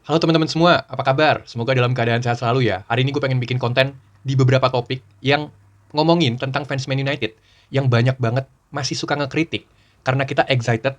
Halo teman-teman semua, apa kabar? Semoga dalam keadaan sehat selalu ya. Hari ini gue pengen bikin konten di beberapa topik yang ngomongin tentang fans Man United yang banyak banget masih suka ngekritik karena kita excited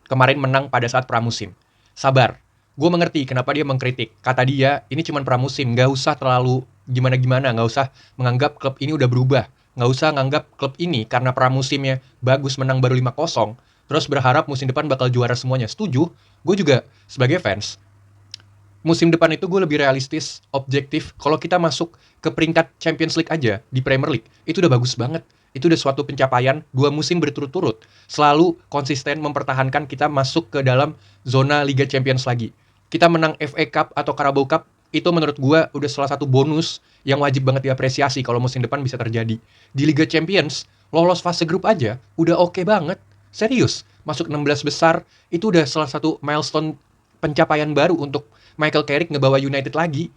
kemarin menang pada saat pramusim. Sabar, gue mengerti kenapa dia mengkritik. Kata dia, ini cuma pramusim, nggak usah terlalu gimana-gimana, nggak usah menganggap klub ini udah berubah. Nggak usah nganggap klub ini karena pramusimnya bagus menang baru 5-0, terus berharap musim depan bakal juara semuanya. Setuju, gue juga sebagai fans musim depan itu gue lebih realistis, objektif. Kalau kita masuk ke peringkat Champions League aja di Premier League, itu udah bagus banget. Itu udah suatu pencapaian 2 musim berturut-turut. Selalu konsisten mempertahankan kita masuk ke dalam zona Liga Champions lagi. Kita menang FA Cup atau Carabao Cup, itu menurut gue udah salah satu bonus yang wajib banget diapresiasi kalau musim depan bisa terjadi. Di Liga Champions, lolos fase grup aja, udah oke banget. Serius, masuk 16 besar, itu udah salah satu milestone pencapaian baru untuk Michael Carrick ngebawa United lagi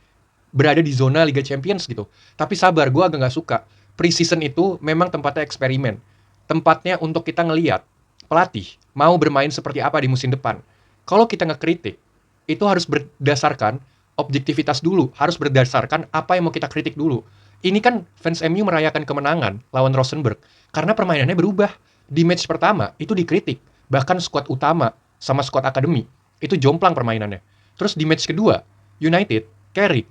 berada di zona Liga Champions gitu. Tapi sabar, gue agak nggak suka. Pre-season itu memang tempatnya eksperimen. Tempatnya untuk kita ngeliat pelatih mau bermain seperti apa di musim depan. Kalau kita ngekritik, itu harus berdasarkan objektivitas dulu. Harus berdasarkan apa yang mau kita kritik dulu. Ini kan fans MU merayakan kemenangan lawan Rosenborg karena permainannya berubah. Di match pertama itu dikritik. Bahkan skuad utama sama skuad akademi itu jomplang permainannya. Terus di match kedua, United, Carrick,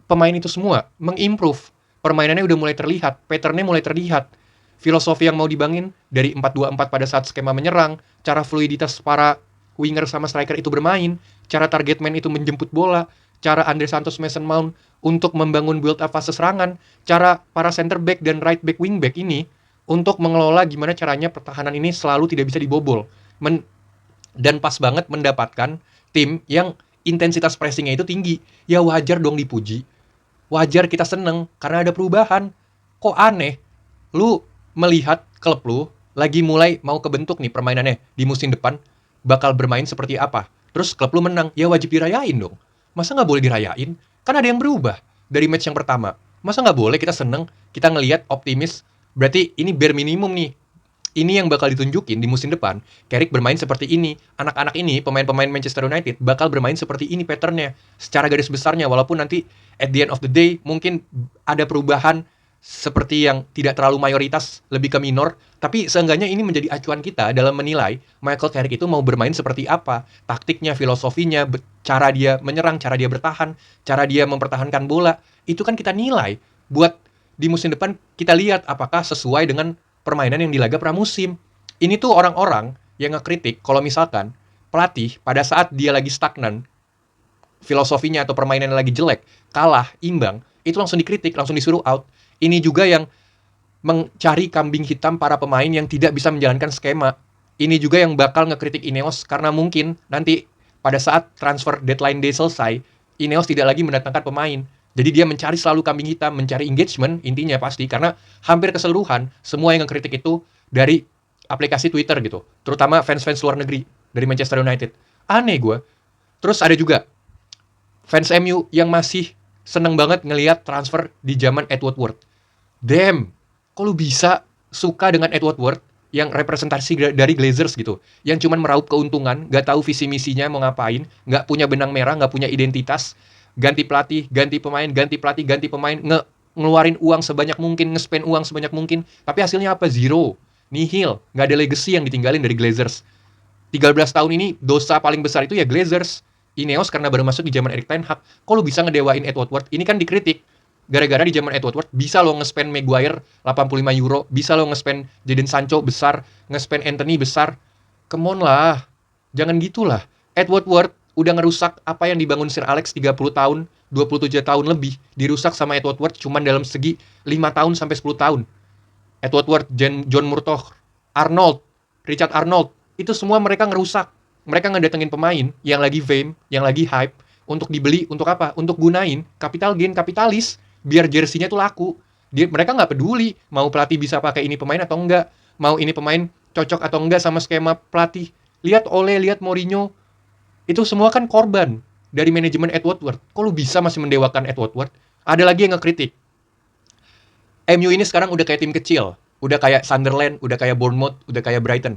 pemain itu semua mengimprove. Permainannya udah mulai terlihat, patternnya mulai terlihat. Filosofi yang mau dibangun dari 4-2-4 pada saat skema menyerang, cara fluiditas para winger sama striker itu bermain, cara target man itu menjemput bola, cara Andre Santos Mason Mount untuk membangun build up fase serangan, cara para center back dan right back wing back ini untuk mengelola gimana caranya pertahanan ini selalu tidak bisa dibobol. Dan pas banget mendapatkan tim yang intensitas pressingnya itu tinggi. Ya wajar dong dipuji. Wajar kita seneng karena ada perubahan. Kok aneh? Lu melihat klub lu lagi mulai mau kebentuk nih permainannya di musim depan bakal bermain seperti apa. Terus klub lu menang, ya wajib dirayain dong. Masa nggak boleh dirayain? Kan ada yang berubah dari match yang pertama. Masa nggak boleh kita seneng, kita ngelihat optimis. Berarti ini bare minimum nih, ini yang bakal ditunjukin di musim depan. Carrick bermain seperti ini. Anak-anak ini, pemain-pemain Manchester United, bakal bermain seperti ini patternnya. Secara garis besarnya, walaupun nanti at the end of the day, mungkin ada perubahan seperti yang tidak terlalu mayoritas, lebih ke minor. Tapi seenggaknya ini menjadi acuan kita dalam menilai Michael Carrick itu mau bermain seperti apa. Taktiknya, filosofinya, cara dia menyerang, cara dia bertahan, cara dia mempertahankan bola. Itu kan kita nilai. Buat di musim depan, kita lihat apakah sesuai dengan permainan yang di laga pramusim. Ini tuh orang-orang yang ngekritik kalau misalkan pelatih pada saat dia lagi stagnan, filosofinya atau permainannya lagi jelek, kalah, imbang, itu langsung dikritik, langsung disuruh out. Ini juga yang mencari kambing hitam para pemain yang tidak bisa menjalankan skema. Ini juga yang bakal ngekritik Ineos karena mungkin nanti pada saat transfer deadline day selesai, Ineos tidak lagi mendatangkan pemain. Jadi dia mencari selalu kambing hitam, mencari engagement intinya pasti karena hampir keseluruhan semua yang ngekritik itu dari aplikasi Twitter gitu, terutama fans-fans luar negeri dari Manchester United. Aneh gue. Terus ada juga fans MU yang masih seneng banget ngelihat transfer di zaman Edward Ward. Damn, kok lu bisa suka dengan Edward Ward yang representasi dari Glazers gitu, yang cuman meraup keuntungan, gak tahu visi misinya mau ngapain, gak punya benang merah, gak punya identitas, ganti pelatih, ganti pemain, ganti pelatih, ganti pemain, ngeluarin uang sebanyak mungkin, nge-spend uang sebanyak mungkin, tapi hasilnya apa? Zero, nihil, gak ada legacy yang ditinggalin dari Glazers. 13 tahun ini dosa paling besar itu ya Glazers. Ineos karena baru masuk di zaman Erik ten Hag. Kok lu bisa ngedewain Edward Ward? Ini kan dikritik. Gara-gara di zaman Edward Ward bisa lo nge-spend Maguire 85 euro, bisa lo nge-spend Jadon Sancho besar, nge-spend Anthony besar. Come on lah. Jangan gitulah. Edward Ward udah ngerusak apa yang dibangun Sir Alex 30 tahun, 27 tahun lebih. Dirusak sama Edward Ward cuman dalam segi 5 tahun sampai 10 tahun. Edward Ward, John Murtough, Arnold, Richard Arnold, itu semua mereka ngerusak. Mereka ngedatengin pemain yang lagi fame, yang lagi hype, untuk dibeli, untuk apa? Untuk gunain capital gain, kapitalis, biar jersinya tuh laku. Mereka nggak peduli mau pelatih bisa pakai ini pemain atau enggak, mau ini pemain cocok atau enggak sama skema pelatih. Lihat Ole, lihat Mourinho, itu semua kan korban dari manajemen Edward Ward. Kok lu bisa masih mendewakan Edward Ward? Ada lagi yang ngekritik. MU ini sekarang udah kayak tim kecil. Udah kayak Sunderland, udah kayak Bournemouth, udah kayak Brighton.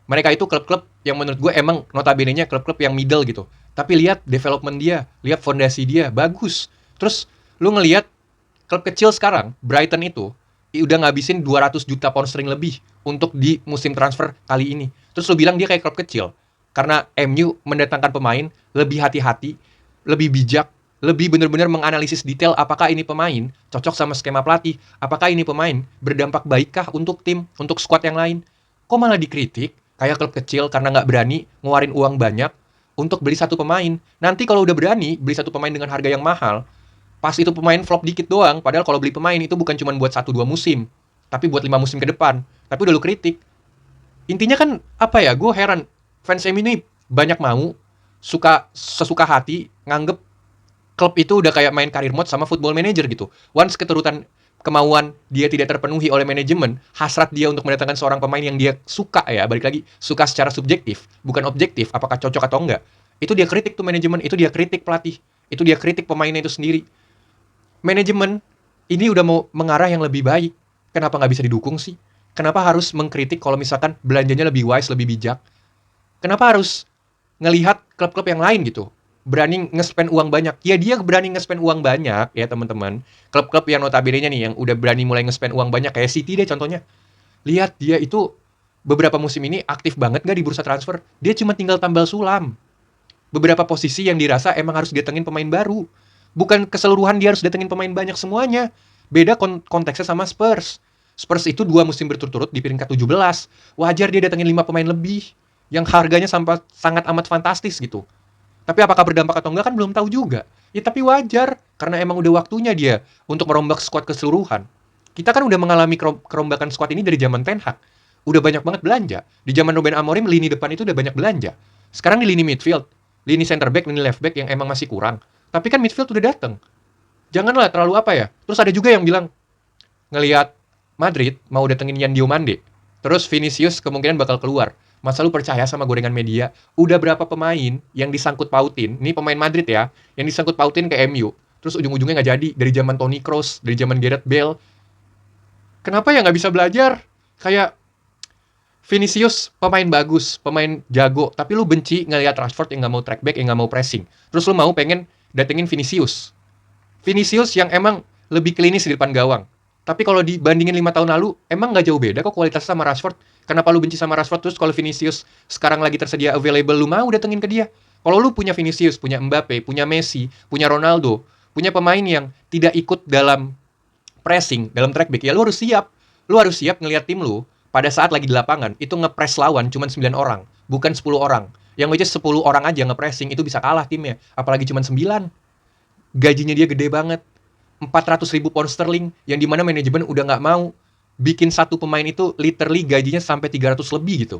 Mereka itu klub-klub yang menurut gue emang notabene-nya klub-klub yang middle gitu. Tapi lihat development dia, lihat fondasi dia, bagus. Terus lu ngelihat klub kecil sekarang, Brighton itu, udah ngabisin 200 juta pound sterling lebih untuk di musim transfer kali ini. Terus lu bilang dia kayak klub kecil. Karena MU mendatangkan pemain lebih hati-hati, lebih bijak, lebih benar-benar menganalisis detail apakah ini pemain cocok sama skema pelatih, apakah ini pemain berdampak baikkah untuk tim, untuk squad yang lain. Kok malah dikritik kayak klub kecil karena nggak berani ngeluarin uang banyak untuk beli satu pemain. Nanti kalau udah berani beli satu pemain dengan harga yang mahal, pas itu pemain flop dikit doang, padahal kalau beli pemain itu bukan cuma buat 1-2 musim, tapi buat 5 musim ke depan. Tapi udah lu kritik. Intinya kan apa ya, gue heran. Fans MU ini banyak mau, sesuka hati, nganggep klub itu udah kayak main career mode sama football manager gitu. Once keturutan kemauan dia tidak terpenuhi oleh manajemen, hasrat dia untuk mendatangkan seorang pemain yang dia suka ya, balik lagi, suka secara subjektif, bukan objektif, apakah cocok atau enggak. Itu dia kritik tuh manajemen, itu dia kritik pelatih, itu dia kritik pemainnya itu sendiri. Manajemen ini udah mau mengarah yang lebih baik. Kenapa nggak bisa didukung sih? Kenapa harus mengkritik kalau misalkan belanjanya lebih wise, lebih bijak? Kenapa harus ngelihat klub-klub yang lain gitu? Berani nge-spend uang banyak. Ya dia berani nge-spend uang banyak ya teman-teman. Klub-klub yang notabene-nya nih yang udah berani mulai nge-spend uang banyak kayak City deh contohnya. Lihat dia itu beberapa musim ini aktif banget nggak di bursa transfer? Dia cuma tinggal tambal sulam. Beberapa posisi yang dirasa emang harus datengin pemain baru. Bukan keseluruhan dia harus datengin pemain banyak semuanya. Beda konteksnya sama Spurs. Spurs itu 2 musim berturut-turut di peringkat 17. Wajar dia datengin 5 pemain lebih yang harganya sangat amat fantastis gitu. Tapi apakah berdampak atau enggak kan belum tahu juga. Ya tapi wajar, karena emang udah waktunya dia untuk merombak skuad keseluruhan. Kita kan udah mengalami kerombakan skuad ini dari zaman Ten Hag. Udah banyak banget belanja. Di zaman Ruben Amorim, lini depan itu udah banyak belanja. Sekarang di lini midfield, lini center back, lini left back yang emang masih kurang. Tapi kan midfield udah dateng. Janganlah terlalu apa ya. Terus ada juga yang bilang, ngelihat Madrid mau datengin Yan Diomande. Terus Vinicius kemungkinan bakal keluar. Masa lu percaya sama gorengan media? Udah berapa pemain yang disangkut pautin? Ini pemain Madrid ya, yang disangkut pautin ke MU. Terus ujung-ujungnya nggak jadi. Dari zaman Toni Kroos, dari zaman Gareth Bale. Kenapa ya nggak bisa belajar? Kayak Vinicius pemain bagus, pemain jago, tapi lu benci ngelihat Rashford yang nggak mau track back, yang nggak mau pressing. Terus lu mau pengen datengin Vinicius. Vinicius yang emang lebih klinis di depan gawang. Tapi kalau dibandingin 5 tahun lalu, emang nggak jauh beda kok kualitasnya sama Rashford. Kenapa lu benci sama Rashford, terus kalau Vinicius sekarang lagi tersedia available, lu mau datengin ke dia? Kalau lu punya Vinicius, punya Mbappe, punya Messi, punya Ronaldo, punya pemain yang tidak ikut dalam pressing, dalam track back, ya lu harus siap. Lu harus siap ngelihat tim lu pada saat lagi di lapangan, itu nge-press lawan cuma 9 orang, bukan 10 orang. Yang which is 10 orang aja nge-pressing, itu bisa kalah timnya. Apalagi cuma 9. Gajinya dia gede banget. 400.000 pound sterling, yang dimana manajemen udah nggak mau bikin satu pemain itu literally gajinya sampai 300 lebih gitu.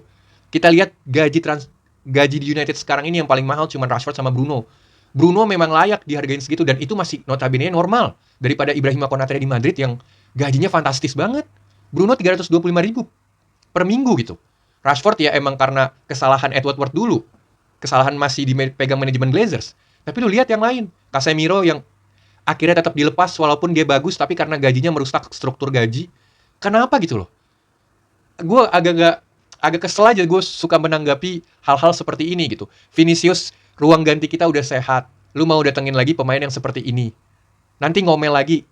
Kita lihat gaji di United sekarang ini yang paling mahal cuma Rashford sama Bruno. Bruno memang layak dihargain segitu, dan itu masih notabene normal daripada Ibrahima Konate di Madrid yang gajinya fantastis banget. Bruno 325.000 per minggu gitu. Rashford ya emang karena kesalahan Edward Ward dulu. Kesalahan masih dipegang manajemen Glazers. Tapi lu lihat yang lain. Casemiro yang akhirnya tetap dilepas walaupun dia bagus, tapi karena gajinya merusak struktur gaji. Kenapa gitu loh? Gue agak kesel aja, gue suka menanggapi hal-hal seperti ini gitu. Vinicius, ruang ganti kita udah sehat. Lu mau datengin lagi pemain yang seperti ini. Nanti ngomel lagi.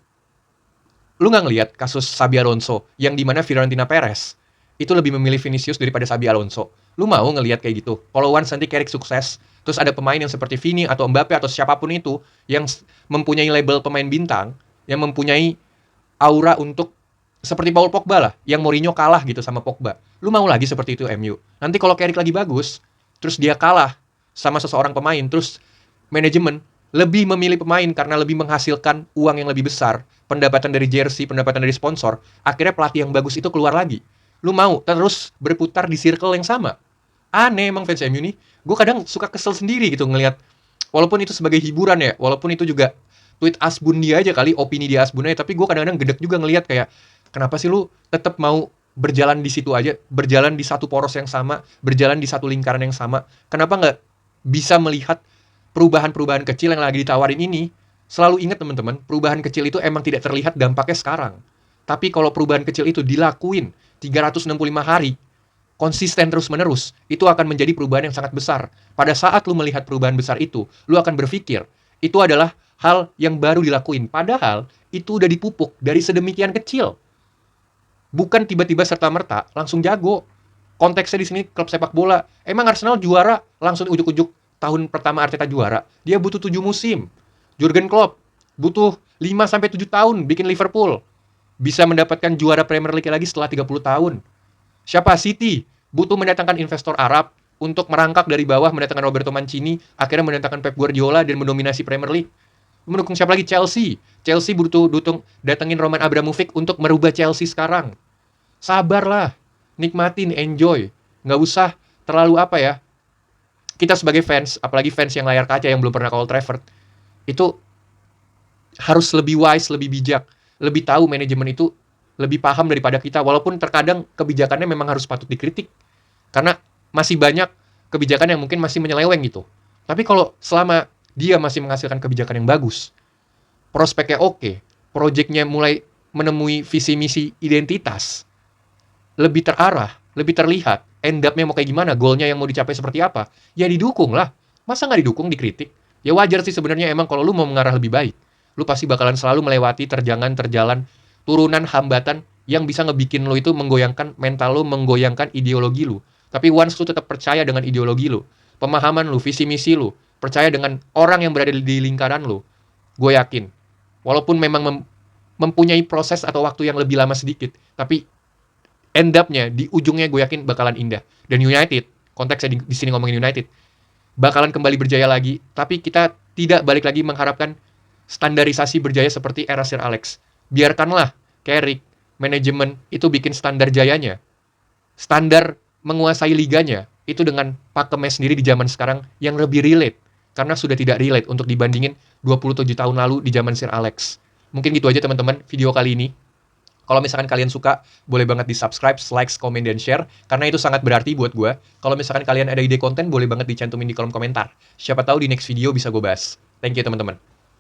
Lu nggak ngelihat kasus Xabi Alonso, yang dimana Fiorentina Perez itu lebih memilih Vinicius daripada Xabi Alonso. Lu mau ngelihat kayak gitu? Kalau once nanti Carrick sukses, terus ada pemain yang seperti Vini atau Mbappe atau siapapun itu yang mempunyai label pemain bintang, yang mempunyai aura untuk seperti Paul Pogba lah, yang Mourinho kalah gitu sama Pogba. Lu mau lagi seperti itu MU? Nanti kalau Carrick lagi bagus, terus dia kalah sama seseorang pemain, terus manajemen lebih memilih pemain karena lebih menghasilkan uang yang lebih besar, pendapatan dari jersey, pendapatan dari sponsor, akhirnya pelatih yang bagus itu keluar lagi. Lu mau terus berputar di circle yang sama? Aneh emang fans MU nih. Gue kadang suka kesel sendiri gitu ngelihat, walaupun itu sebagai hiburan ya, walaupun itu juga tweet Asbun dia aja kali, opini dia Asbun aja, tapi gue kadang-kadang gedek juga ngelihat kayak, kenapa sih lu tetap mau berjalan di situ aja, berjalan di satu poros yang sama, berjalan di satu lingkaran yang sama? Kenapa nggak bisa melihat perubahan-perubahan kecil yang lagi ditawarin ini? Selalu ingat teman-teman, perubahan kecil itu emang tidak terlihat dampaknya sekarang. Tapi kalau perubahan kecil itu dilakuin 365 hari, konsisten terus-menerus, itu akan menjadi perubahan yang sangat besar. Pada saat lu melihat perubahan besar itu, lu akan berpikir, itu adalah hal yang baru dilakuin. Padahal, itu udah dipupuk dari sedemikian kecil. Bukan tiba-tiba serta-merta langsung jago. Konteksnya di sini klub sepak bola. Emang Arsenal juara langsung ujuk-ujuk tahun pertama Arteta juara? Dia butuh 7 musim. Jurgen Klopp butuh 5-7 tahun bikin Liverpool bisa mendapatkan juara Premier League lagi setelah 30 tahun. Siapa? City butuh mendatangkan investor Arab untuk merangkak dari bawah, mendatangkan Roberto Mancini, akhirnya mendatangkan Pep Guardiola dan mendominasi Premier League. Mendukung siapa lagi? Chelsea. Chelsea butuh datengin Roman Abramovich untuk merubah Chelsea sekarang. Sabarlah, nikmatin, enjoy. Nggak usah terlalu apa ya. Kita sebagai fans, apalagi fans yang layar kaca yang belum pernah ke Old Trafford, itu harus lebih wise, lebih bijak, lebih tahu manajemen itu lebih paham daripada kita. Walaupun terkadang kebijakannya memang harus patut dikritik. Karena masih banyak kebijakan yang mungkin masih menyeleweng gitu. Tapi kalau selama dia masih menghasilkan kebijakan yang bagus, prospeknya oke, proyeknya mulai menemui visi misi identitas, lebih terarah, lebih terlihat, end up-nya mau kayak gimana, goalnya yang mau dicapai seperti apa, ya didukung lah. Masa nggak didukung, dikritik? Ya wajar sih sebenarnya emang kalau lu mau mengarah lebih baik. Lu pasti bakalan selalu melewati terjangan, turunan hambatan yang bisa ngebikin lu itu menggoyangkan mental lu, menggoyangkan ideologi lu. Tapi once lu tetap percaya dengan ideologi lu, pemahaman lu, visi misi lu, percaya dengan orang yang berada di lingkaran lu, gue yakin, walaupun memang mempunyai proses atau waktu yang lebih lama sedikit, tapi end up-nya, di ujungnya gue yakin bakalan indah. Dan United, konteksnya di sini ngomongin United, bakalan kembali berjaya lagi, tapi kita tidak balik lagi mengharapkan standarisasi berjaya seperti era Sir Alex. Biarkanlah Carrick, manajemen itu bikin standar jayanya. Standar menguasai liganya, itu dengan pakemnya sendiri di zaman sekarang yang lebih relate. Karena sudah tidak relate untuk dibandingin 27 tahun lalu di zaman Sir Alex. Mungkin gitu aja teman-teman video kali ini. Kalau misalkan kalian suka, boleh banget di-subscribe, like, komen, dan share. Karena itu sangat berarti buat gue. Kalau misalkan kalian ada ide konten, boleh banget dicantumin di kolom komentar. Siapa tahu di next video bisa gue bahas. Thank you teman-teman.